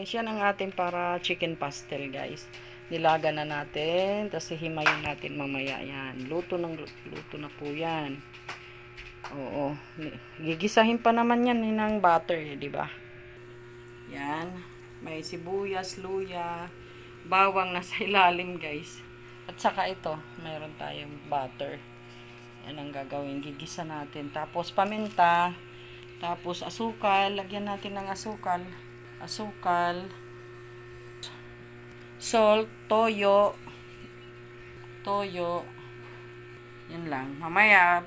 guys, yan ang ating para chicken pastel guys. Nilaga na natin, tapos hihimayin natin mamaya yan. Luto na po yan. Oo, gigisahin pa naman yan ng butter, di ba? Yan, may sibuyas, luya, bawang nasa ilalim guys. At saka ito, mayroon tayong butter. Yan ang gagawin, gigisa natin. Tapos paminta, tapos asukal, lagyan natin ng asukal, salt, toyo, yan lang. Mamaya,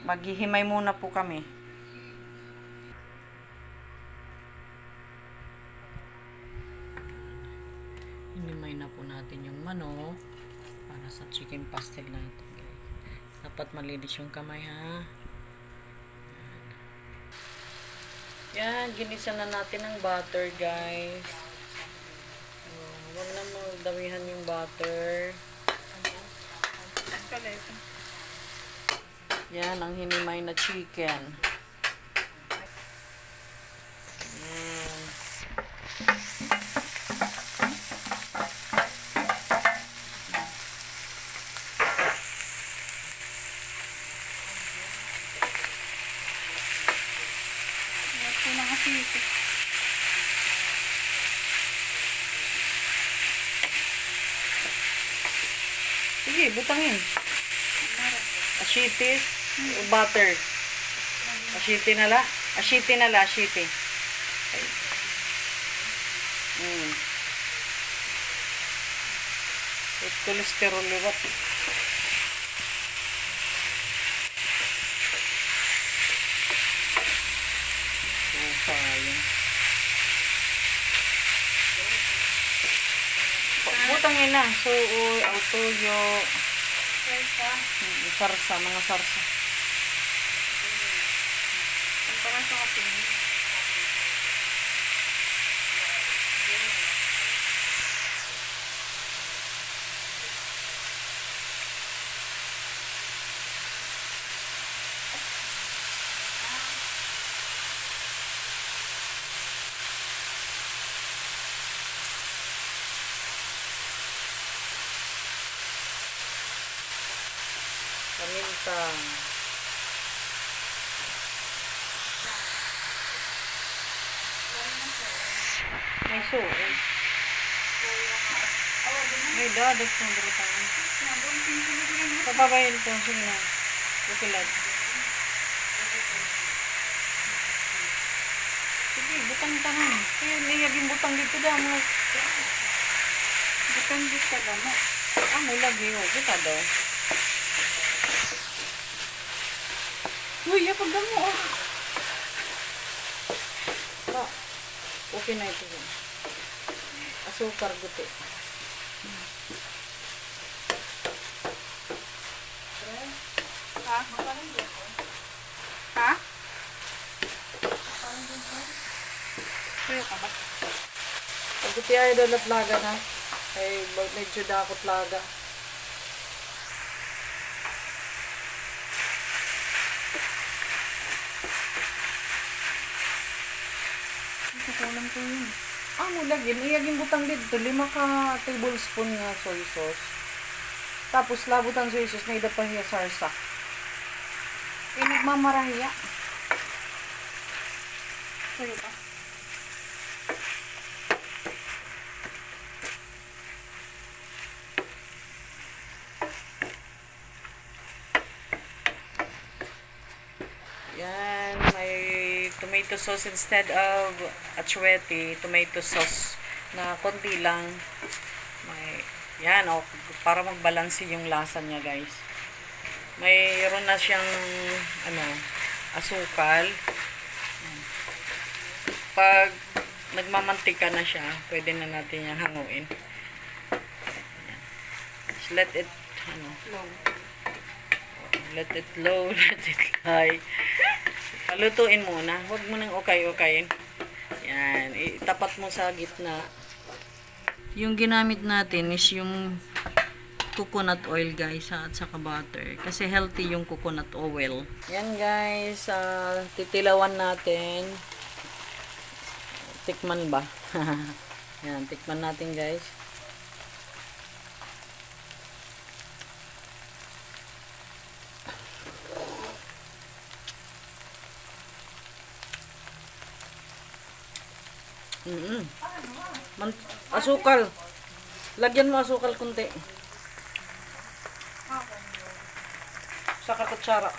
maghihimay muna po kami. Hinimay na po natin yung manok para sa chicken pastel natin. Dapat malinis yung kamay ha. Yan, ginisa na natin ang butter guys. Huwag na magdamihan yung butter. Yan, ang hinimay na chicken. Yan. Sige, butangin. Ashitis, butter. Ashiti na la. It's cholesterol liwat. Sayang. Butangin na. So, autoyo. Sarsa, mga sarsa. Para sa kapin. Paminta. May suo. May dadat ng brutangan. Papabayin ko. Sige na. Bukilat. Sige, butang tahan. Kaya niyaging butang dito daw. Butang dito daw. May lagi. Kita daw. Uy, yapag mo. Okay na ito. Asukar guti. Ha? Ha? Kaya ka ba? Guti ay doon at laga na. Ay, medyo dakot laga. Kulang ko yun. Lagyan. Iyaging butang dito. 5 ka tablespoon nga soy sauce. Tapos labutan soy sauce na idapahiya sarsa. Nagmamarahiya. Sa'yo pa. Yan. May tomato sauce instead of achuete, tomato sauce na konti lang. Yan, para magbalanse yung lasa niya, guys. Mayroon na siyang asukal. Pag nagmamantika na siya, pwede na natin yung hanguin. Just let it let it low, let it high. Palutuin muna. Huwag mo nang okay-okayin. Yan. Itapat mo sa gitna. Yung ginamit natin is yung coconut oil guys at saka butter. Kasi healthy yung coconut oil. Yan guys. Titilawan natin. Tikman ba? Yan, tikman natin guys. Asukal. Lagyan mo asukal kunti. Sa kutsara.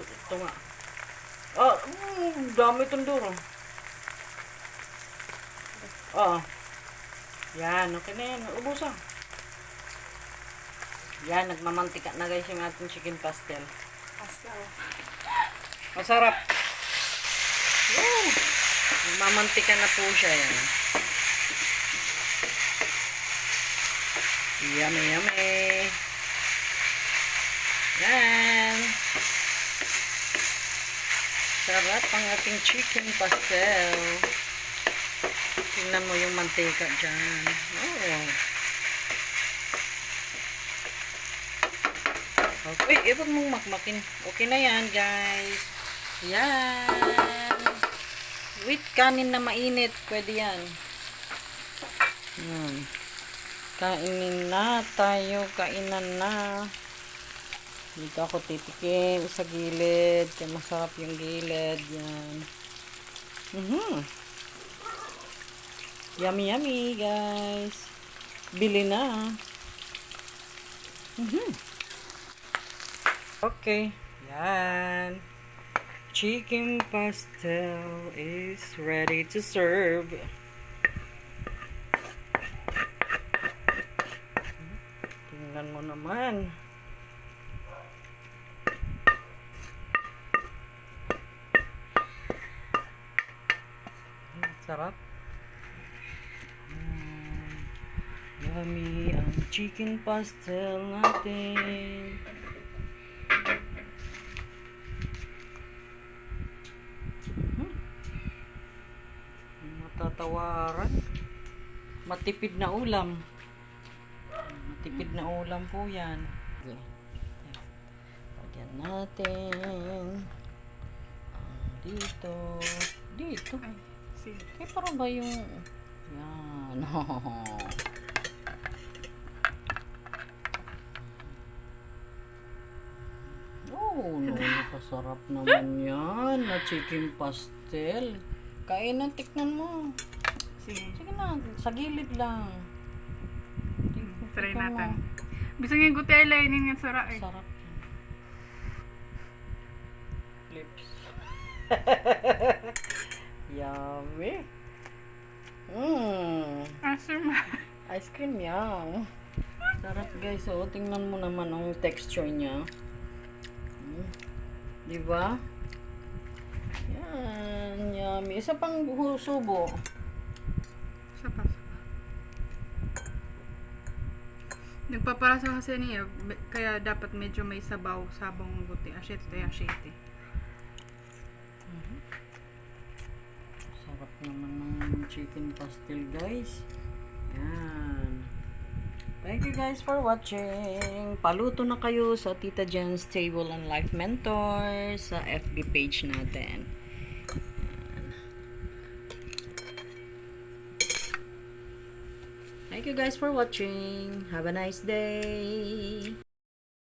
Ito nga. Dami itong duro. Yan, okay na yan. Ubusan. Yan, nagmamantika na guys yung ating chicken pastel. Masarap. Woo! Nagmamantika na po siya yan. Yummy, yummy. Yan. Sarap ang ating chicken pastel. Tingnan mo yung mantika dyan. Okay, huwag mong makmakin. Okay na yan, guys. Yan. With kanin na mainit. Pwede yan. Kainin na tayo. Kainan na. Dito ako titikim sa gilid. Kaya masarap yung gilid. Yan. Yummy, yummy, guys. Bili na. Okay. Yan. Chicken pastel is ready to serve. Tingnan mo naman. Sarap. Yummy ang chicken pastel natin. Matatawaran. Matipid na ulam. Matipid na ulam po yan. Okay. Lagyan natin. Dito. Dito. Kaya parang ba yung... Yan. Napasarap naman yan na chicken pastel. Kainan, tiknan mo. Sige na, sa gilid lang. Try natin. Bisa nga yung guti eyeliner nga sarap eh. Sarap yan. Lips. Yummy. Ice cream yan. Sarap guys. So, tingnan mo naman ang texture niya. Diba? Yan. Yummy. Isa pang subo. Isa pa. Nagpaparasa kasi niya. Kaya dapat medyo may sabong guti. Asyete. Sarap naman ng chicken pastel guys. Yan. Thank you guys for watching. Paluto na kayo sa Tita Jen's Table and Life Mentor sa FB page natin. Thank you guys for watching. Have a nice day.